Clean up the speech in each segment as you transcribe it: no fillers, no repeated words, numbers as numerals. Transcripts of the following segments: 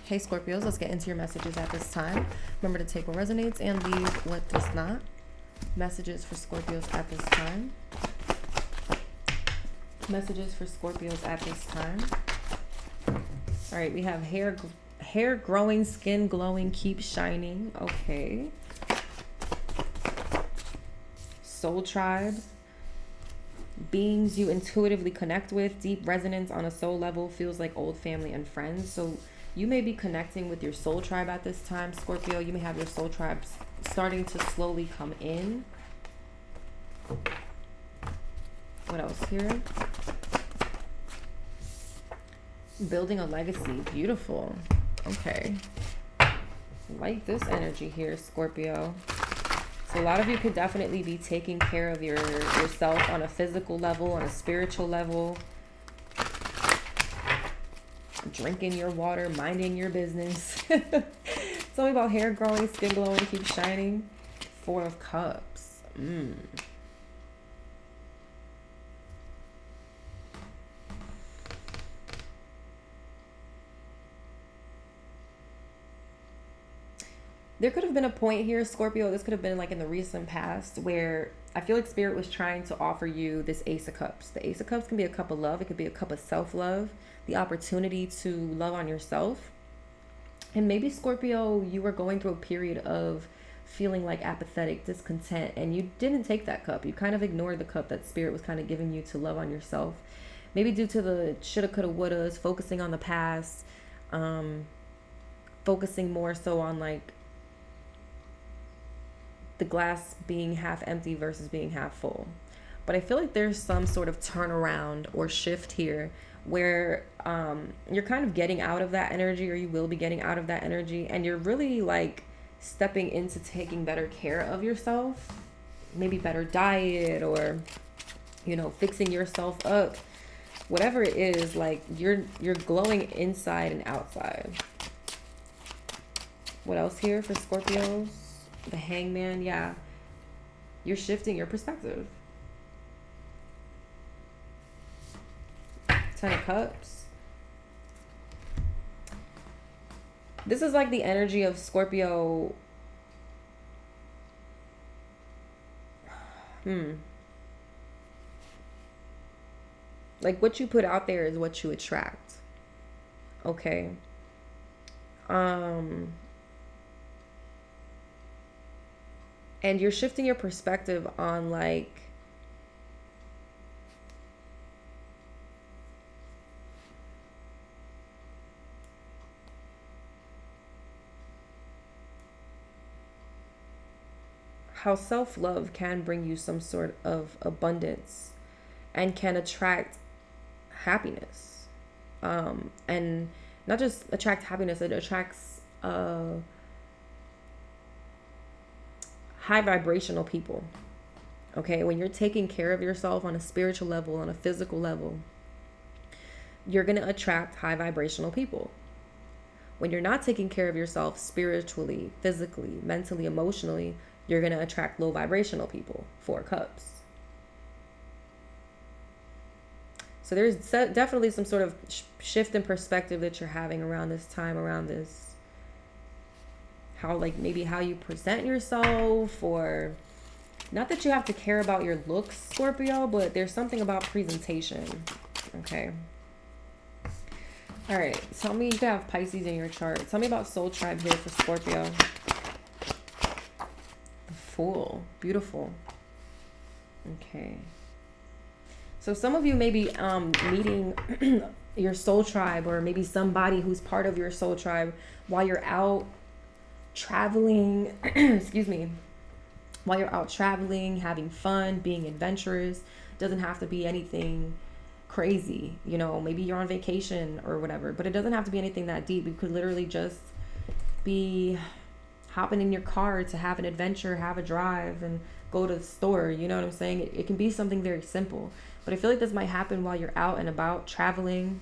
Hey Scorpios, let's get into your messages at this time. Remember to take what resonates and leave what does not. Messages for Scorpios at this time. Messages for Scorpios at this time. All right, we have hair growing, skin glowing, keep shining. Okay. Soul tribe. Beings you intuitively connect with, deep resonance on a soul level, feels like old family and friends. So you may be connecting with your soul tribe at this time, Scorpio. You may have your soul tribes starting to slowly come in. What else here? Building a legacy. Beautiful. Okay. Like this energy here, Scorpio. So a lot of you could definitely be taking care of yourself on a physical level, on a spiritual level. Drinking your water, minding your business. Tell me about hair growing, skin glowing, keep shining. 4 of Cups. There could have been a point here, Scorpio, this could have been like in the recent past, where I feel like Spirit was trying to offer you this Ace of Cups. The Ace of Cups can be a cup of love. It could be a cup of self-love, the opportunity to love on yourself. And maybe, Scorpio, you were going through a period of feeling like apathetic, discontent, and you didn't take that cup. You kind of ignored the cup that Spirit was kind of giving you to love on yourself. Maybe due to the shoulda, coulda, wouldas, focusing on the past, focusing more so on like the glass being half empty versus being half full. But I feel like there's some sort of turnaround or shift here where you're kind of getting out of that energy, or you will be getting out of that energy, and you're really like stepping into taking better care of yourself. Maybe better diet, or fixing yourself up. Whatever it is, like you're glowing inside and outside. What else here for Scorpios? The Hangman, yeah. You're shifting your perspective. 10 of Cups. This is like the energy of Scorpio. Like what you put out there is what you attract. Okay. And you're shifting your perspective on like how self-love can bring you some sort of abundance and can attract happiness. And not just attract happiness, it attracts high vibrational people. Okay, when you're taking care of yourself on a spiritual level, on a physical level, you're going to attract high vibrational people. When you're not taking care of yourself spiritually, physically, mentally, emotionally, you're going to attract low vibrational people. 4 Cups. So there's definitely some sort of shift in perspective that you're having around this time, around this. How you present yourself, or not that you have to care about your looks, Scorpio, but there's something about presentation. Okay. All right. Tell me, you can have Pisces in your chart. Tell me about soul tribe here for Scorpio. The Fool. Beautiful. Okay. So some of you may be meeting your soul tribe, or maybe somebody who's part of your soul tribe while you're out traveling, while you're out traveling, having fun, being adventurous. Doesn't have to be anything crazy, maybe you're on vacation or whatever, but it doesn't have to be anything that deep. You could literally just be hopping in your car to have an adventure, have a drive, and go to the store. You know what I'm saying? It can be something very simple, but I feel like this might happen while you're out and about traveling,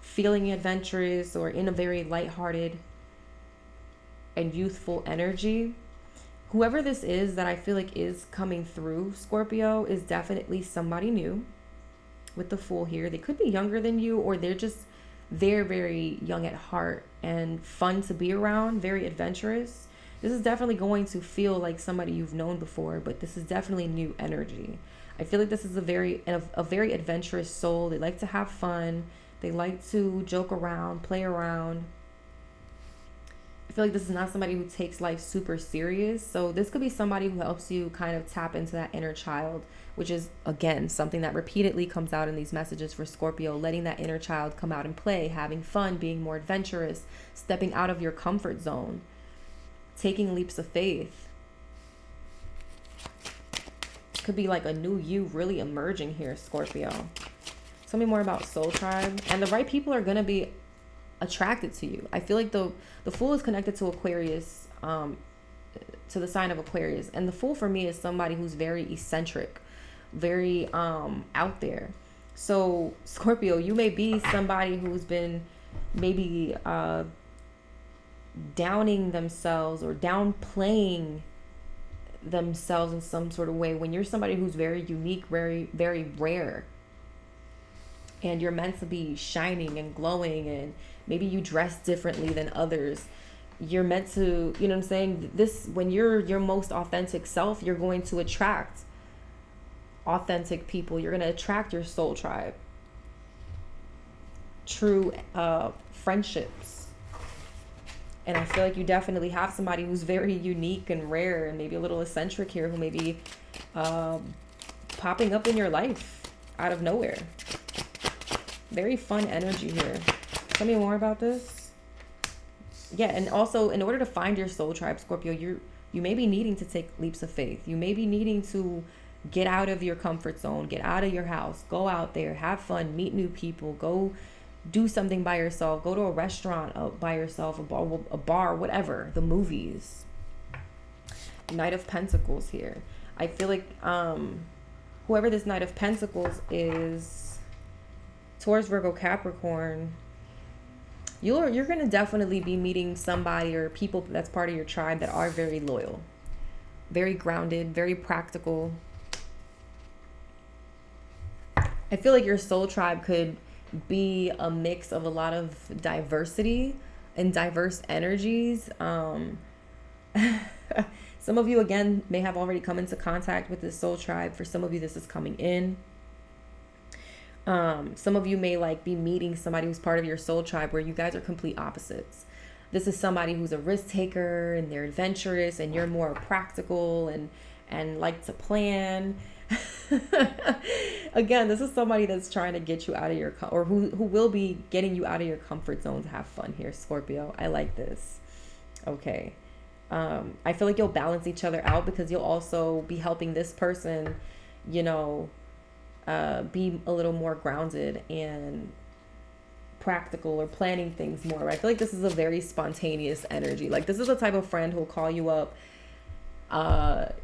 feeling adventurous, or in a very lighthearted and youthful energy. Whoever this is that I feel like is coming through, Scorpio, is definitely somebody new with the Fool here. They could be younger than you, or they're just very, very young at heart and fun to be around, very adventurous. This is definitely going to feel like somebody you've known before, but this is definitely new energy. I feel like this is a very adventurous soul. They like to have fun. They like to joke around, play around. I feel like this is not somebody who takes life super serious. So this could be somebody who helps you kind of tap into that inner child, which is, again, something that repeatedly comes out in these messages for Scorpio, letting that inner child come out and play, having fun, being more adventurous, stepping out of your comfort zone, taking leaps of faith. Could be like a new you really emerging here, Scorpio. Tell me more about Soul Tribe. And the right people are going to be attracted to you. I feel like the Fool is connected to Aquarius, to the sign of Aquarius. And the Fool for me is somebody who's very eccentric, very out there. So Scorpio, you may be somebody who's been maybe downing themselves or downplaying themselves in some sort of way, when you're somebody who's very unique, very, very rare, and you're meant to be shining and glowing, and maybe you dress differently than others. You're meant to, you know what I'm saying? This, when you're your most authentic self, you're going to attract authentic people. You're going to attract your soul tribe. True friendships. And I feel like you definitely have somebody who's very unique and rare and maybe a little eccentric here, who may be popping up in your life out of nowhere. Very fun energy here. Tell me more about this. Yeah, and also, in order to find your soul tribe, Scorpio, you may be needing to take leaps of faith. You may be needing to get out of your comfort zone, get out of your house, go out there, have fun, meet new people, go do something by yourself, go to a restaurant by yourself, a bar, whatever, the movies. Knight of Pentacles here. I feel like whoever this Knight of Pentacles is, Taurus, Virgo, Capricorn, you're going to definitely be meeting somebody or people that's part of your tribe that are very loyal, very grounded, very practical. I feel like your soul tribe could be a mix of a lot of diversity and diverse energies. Some of you, again, may have already come into contact with this soul tribe. For some of you, this is coming in. Some of you may like be meeting somebody who's part of your soul tribe where you guys are complete opposites. This is somebody who's a risk taker and they're adventurous, and you're more practical and like to plan. Again, this is somebody that's trying to get you out of your or who will be getting you out of your comfort zone to have fun here, Scorpio. I like this. Okay. I feel like you'll balance each other out, because you'll also be helping this person, you know, be a little more grounded and practical, or planning things more. I feel like this is a very spontaneous energy. Like, this is the type of friend who'll call you up 7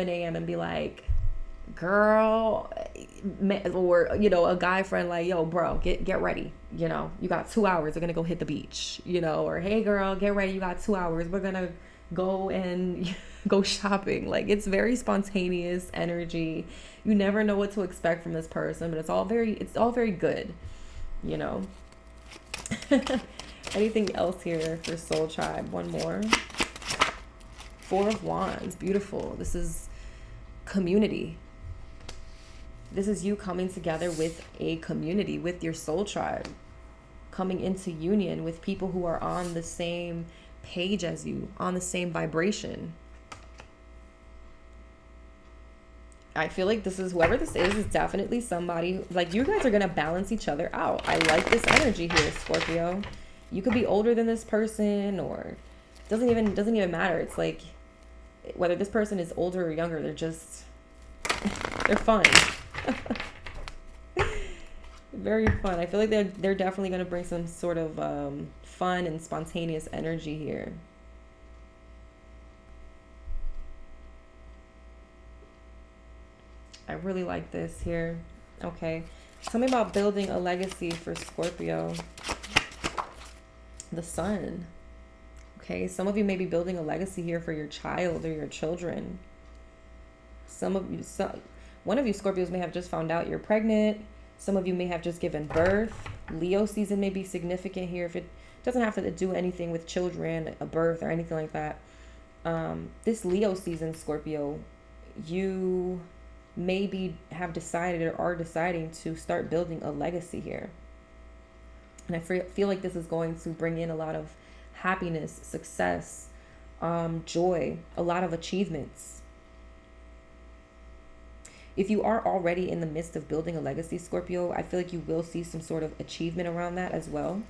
a.m. and be like, girl, or, a guy friend like, yo, bro, get ready. You got 2 hours. We're going to go hit the beach, or, hey girl, get ready. You got 2 hours. We're going to go and go shopping. Like, it's very spontaneous energy. You never know what to expect from this person, but it's all very good, Anything else here for Soul Tribe? One more. 4 of Wands. Beautiful. This is community. This is you coming together with a community, with your soul tribe, coming into union with people who are on the same page as you, on the same vibration. I feel like this is, whoever this is definitely somebody, like, you guys are going to balance each other out. I like this energy here, Scorpio. You could be older than this person, or doesn't even matter. It's like, whether this person is older or younger, they're fun. Very fun. I feel like they're definitely going to bring some sort of fun and spontaneous energy here. I really like this here. Okay. Tell me about building a legacy for Scorpio. The Sun. Okay, some of you may be building a legacy here for your child or your children. One of you Scorpios may have just found out you're pregnant. Some of you may have just given birth. Leo season may be significant here. If it doesn't have to do anything with children, a birth, or anything like that. This Leo season, Scorpio, you maybe have decided or are deciding to start building a legacy here. And I feel like this is going to bring in a lot of happiness, success, joy, a lot of achievements. If you are already in the midst of building a legacy, Scorpio, I feel like you will see some sort of achievement around that as well.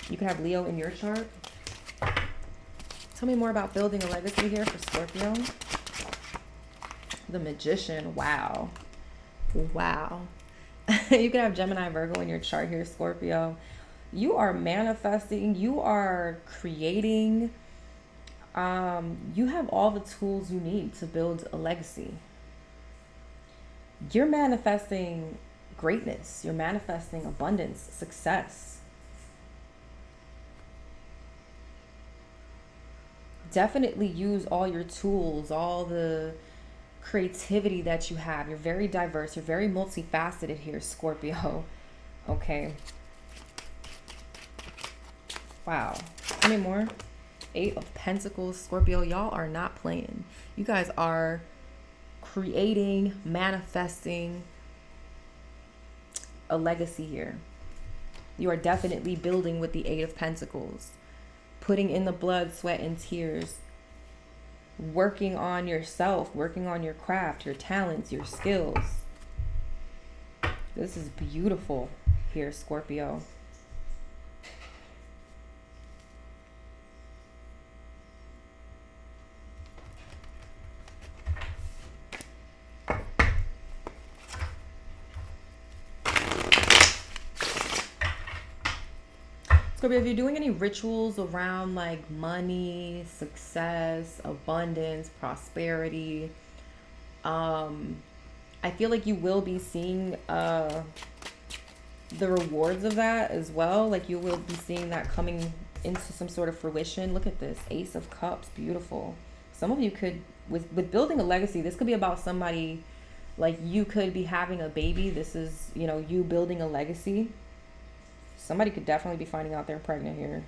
You could have Leo in your chart. Tell me more about building a legacy here for Scorpio. The Magician. Wow. Wow. You could have Gemini, Virgo in your chart here, Scorpio. You are manifesting. You are creating. You have all the tools you need to build a legacy. You're manifesting greatness. You're manifesting abundance, success. Definitely use all your tools, all the creativity that you have. You're very diverse. You're very multifaceted here, Scorpio. Okay. Wow. How many more? 8 of Pentacles, Scorpio. Y'all are not playing. You guys are creating, manifesting a legacy here. You are definitely building with the 8 of Pentacles. Putting in the blood, sweat, and tears. Working on yourself, working on your craft, your talents, your skills. This is beautiful here, Scorpio. Scorpio, if you're doing any rituals around like money, success, abundance, prosperity, I feel like you will be seeing the rewards of that as well. Like you will be seeing that coming into some sort of fruition. Look at this, Ace of Cups, beautiful. Some of you could, with building a legacy, this could be about somebody, like you could be having a baby. This is, you know, you building a legacy. Somebody could definitely be finding out they're pregnant here.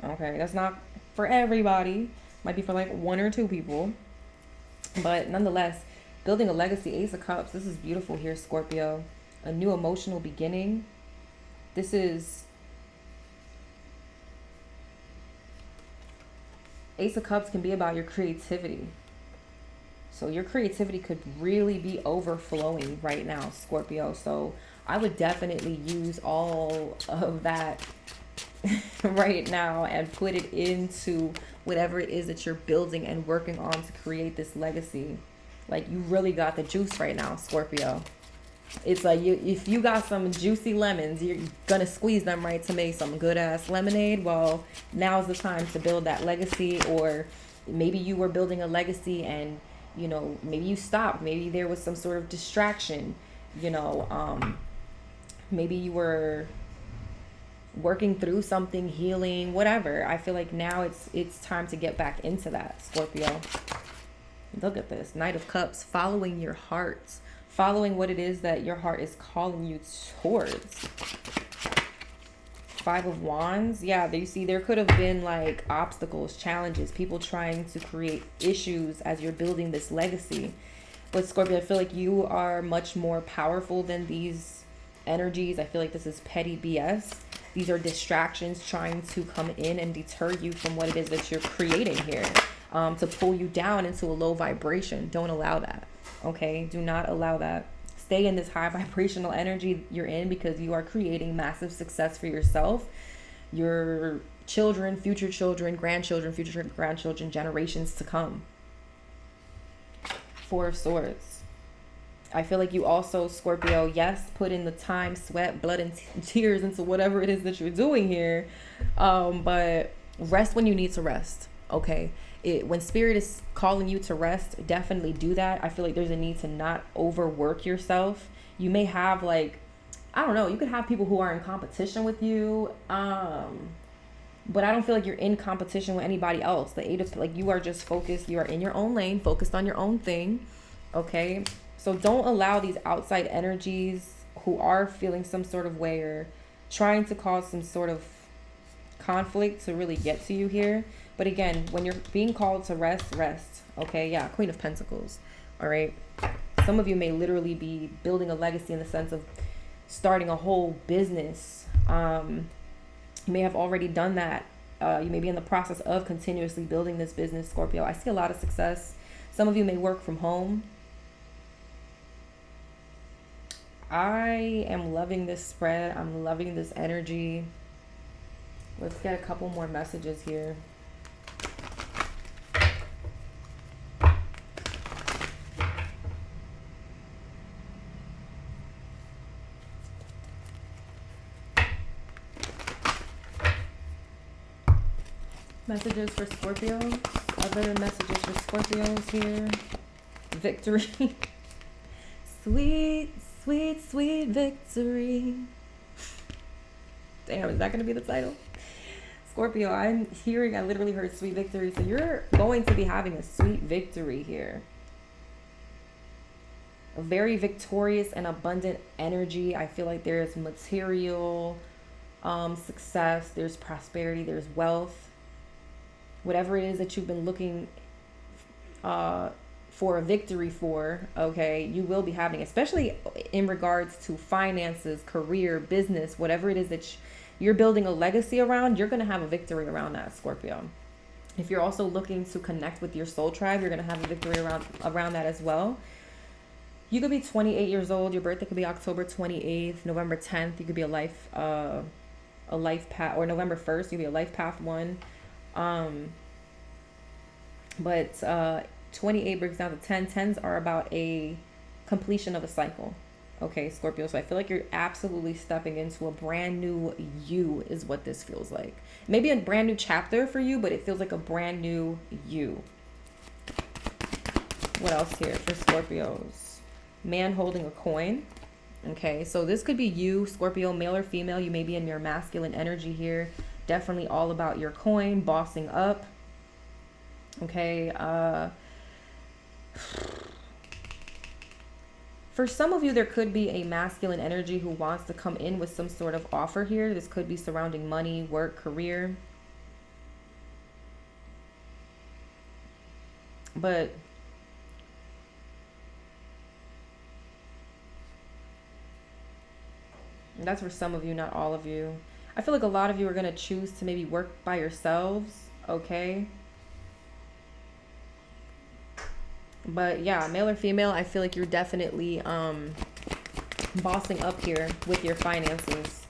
Okay, that's not for everybody. Might be for like 1 or 2 people. But nonetheless, building a legacy, Ace of Cups. This is beautiful here, Scorpio. A new emotional beginning. This is... Ace of Cups can be about your creativity. So your creativity could really be overflowing right now, Scorpio. So I would definitely use all of that right now and put it into whatever it is that you're building and working on to create this legacy. Like you really got the juice right now, Scorpio. It's like if you got some juicy lemons, you're gonna squeeze them right to make some good ass lemonade. Well, now's the time to build that legacy. Or maybe you were building a legacy and, you know, maybe you stopped. Maybe there was some sort of distraction, you know, maybe you were working through something, healing, whatever. I feel like now it's time to get back into that, Scorpio. Look at this, Knight of Cups, following your heart, following what it is that your heart is calling you towards. 5 of Wands. Yeah, you see, there could have been like obstacles, challenges, people trying to create issues as you're building this legacy. But Scorpio, I feel like you are much more powerful than these energies. I feel like this is petty BS. These are distractions trying to come in and deter you from what it is that you're creating here, to pull you down into a low vibration. Don't allow that. Okay, do not allow that. Stay in this high vibrational energy you're in, because you are creating massive success for yourself, your children, future grandchildren, future grandchildren, generations to come. 4 of Swords. I feel like you also, Scorpio, yes, put in the time, sweat, blood, and tears into whatever it is that you're doing here. But rest when you need to rest, okay? When spirit is calling you to rest, definitely do that. I feel like there's a need to not overwork yourself. You may have like, I don't know, you could have people who are in competition with you. But I don't feel like you're in competition with anybody else. The 8 of, like, you are just focused. You are in your own lane, focused on your own thing, okay? So don't allow these outside energies who are feeling some sort of way or trying to cause some sort of conflict to really get to you here. But again, when you're being called to rest, rest. Okay, yeah, Queen of Pentacles. All right. Some of you may literally be building a legacy in the sense of starting a whole business. You may have already done that. You may be in the process of continuously building this business, Scorpio. I see a lot of success. Some of you may work from home. I am loving this spread. I'm loving this energy. Let's get a couple more messages here. Messages for Scorpios. Other messages for Scorpios here. Victory. Sweet, sweet, sweet victory. Damn, is that going to be the title? Scorpio, I literally heard sweet victory. So you're going to be having a sweet victory here. A very victorious and abundant energy. I feel like there's material success. There's prosperity. There's wealth. Whatever it is that you've been looking for a victory for, okay, you will be having, especially in regards to finances, career, business, whatever it is that you're building a legacy around, you're going to have a victory around that, Scorpio. If you're also looking to connect with your soul tribe, you're going to have a victory around that as well. You could be 28 years old. Your birthday could be October 28th, November 10th. You could be a life path, or November 1st. You could be a life path 1. But 28 breaks down to 10. 10s are about a completion of a cycle. Okay, Scorpio. So I feel like you're absolutely stepping into a brand new you is what this feels like. Maybe a brand new chapter for you, but it feels like a brand new you. What else here for Scorpios? Man holding a coin. Okay, so this could be you, Scorpio, male or female. You may be in your masculine energy here. Definitely all about your coin, bossing up. Okay, for some of you, there could be a masculine energy who wants to come in with some sort of offer here. This could be surrounding money, work, career. But that's for some of you, not all of you. I feel like a lot of you are going to choose to maybe work by yourselves, okay? But yeah, male or female, I feel like you're definitely bossing up here with your finances.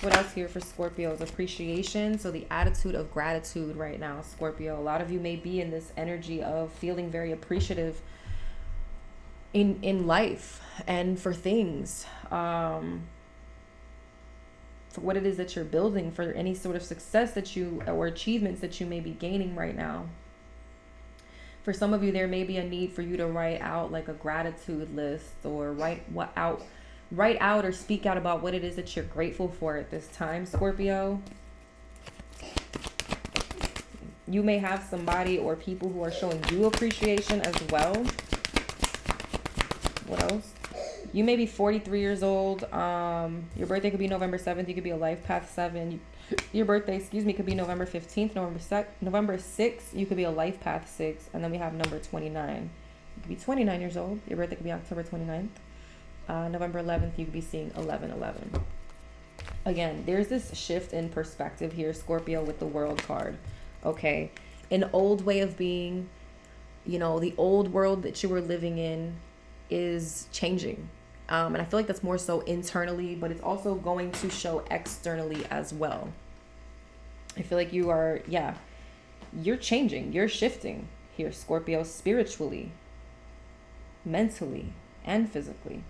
What else here for Scorpios? Appreciation. So the attitude of gratitude right now, Scorpio. A lot of you may be in this energy of feeling very appreciative in life and for things. For what it is that you're building, for any sort of success that you, or achievements that you may be gaining right now. For some of you, there may be a need for you to write out like a gratitude list, or write out or speak out about what it is that you're grateful for at this time, Scorpio. You may have somebody or people who are showing you appreciation as well. What else? You may be 43 years old. Your birthday could be November 7th. You could be a life path 7. Your birthday, could be November 15th, November 6th. You could be a life path 6. And then we have number 29. You could be 29 years old. Your birthday could be October 29th. November 11th, you could be seeing 1111. Again, there's this shift in perspective here, Scorpio, with the World card. Okay. An old way of being, the old world that you were living in is changing. And I feel like that's more so internally, but it's also going to show externally as well. I feel like you're changing, you're shifting here, Scorpio, spiritually, mentally, and physically.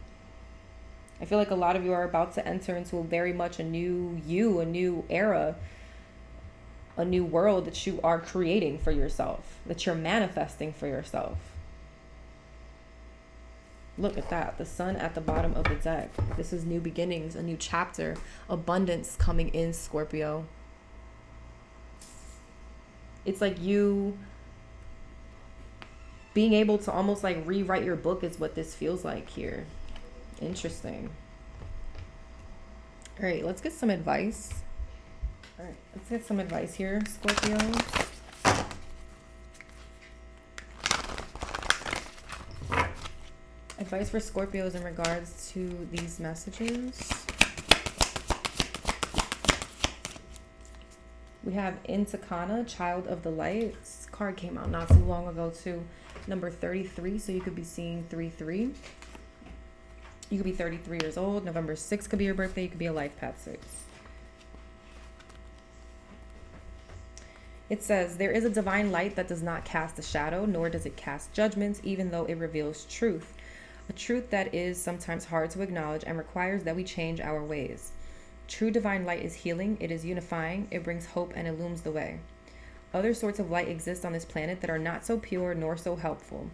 I feel like a lot of you are about to enter into very much a new you, a new era, a new world that you are creating for yourself, that you're manifesting for yourself. Look at that. The sun at the bottom of the deck. This is new beginnings, a new chapter, abundance coming in, Scorpio. It's like you being able to almost like rewrite your book is what this feels like here. Interesting. All right, let's get some advice. All right, let's get some advice here, Scorpios. Advice for Scorpios in regards to these messages. We have Intakana, Child of the Light. This card came out not too long ago too. Number 33, so you could be seeing 3-3. You could be 33 years old. November 6th could be your birthday. You could be a life path 6. It says, there is a divine light that does not cast a shadow, nor does it cast judgments, even though it reveals truth. A truth that is sometimes hard to acknowledge and requires that we change our ways. True divine light is healing, it is unifying, it brings hope and illumines the way. Other sorts of light exist on this planet that are not so pure nor so helpful.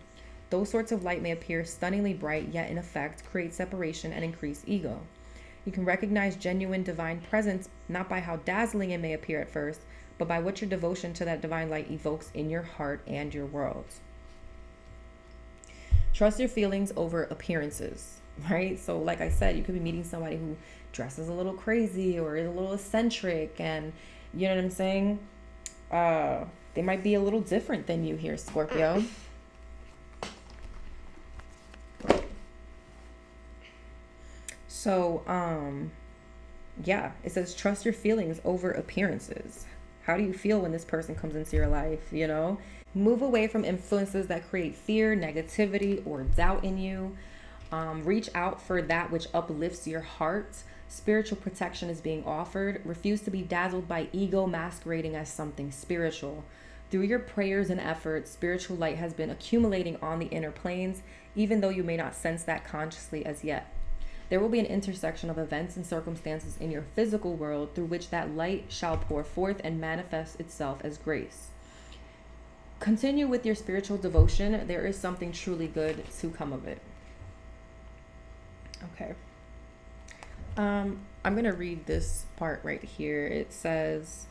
Those sorts of light may appear stunningly bright, yet in effect create separation and increase ego. You can recognize genuine divine presence not by how dazzling it may appear at first, but by what your devotion to that divine light evokes in your heart and your world. Trust your feelings over appearances, right? So like I said, you could be meeting somebody who dresses a little crazy or is a little eccentric, and you know what I'm saying? They might be a little different than you here, Scorpio. So, yeah, it says trust your feelings over appearances. How do you feel when this person comes into your life, you know? Move away from influences that create fear, negativity, or doubt in you. Reach out for that which uplifts your heart. Spiritual protection is being offered. Refuse to be dazzled by ego masquerading as something spiritual. Through your prayers and efforts, spiritual light has been accumulating on the inner planes, even though you may not sense that consciously as yet. There will be an intersection of events and circumstances in your physical world through which that light shall pour forth and manifest itself as grace. Continue with your spiritual devotion. There is something truly good to come of it. Okay. I'm going to read this part right here. It says,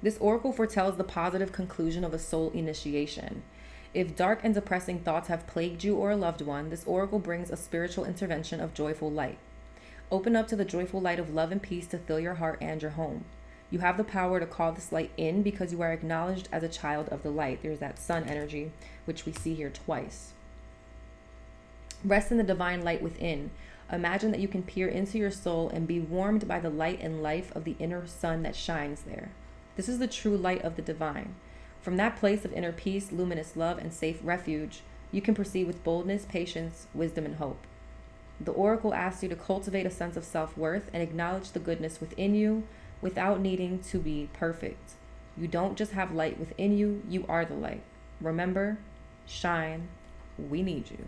this oracle foretells the positive conclusion of a soul initiation. If dark and depressing thoughts have plagued you or a loved one, this oracle brings a spiritual intervention of joyful light. Open up to the joyful light of love and peace to fill your heart and your home. You have the power to call this light in because you are acknowledged as a child of the light. There's that sun energy, which we see here twice. Rest in the divine light within. Imagine that you can peer into your soul and be warmed by the light and life of the inner sun that shines there. This is the true light of the divine. From that place of inner peace, luminous love, and safe refuge, you can proceed with boldness, patience, wisdom, and hope. The oracle asks you to cultivate a sense of self-worth and acknowledge the goodness within you without needing to be perfect. You don't just have light within you, you are the light. Remember, shine, we need you.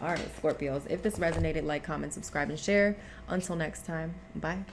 All right, Scorpios, if this resonated, like, comment, subscribe, and share. Until next time, bye.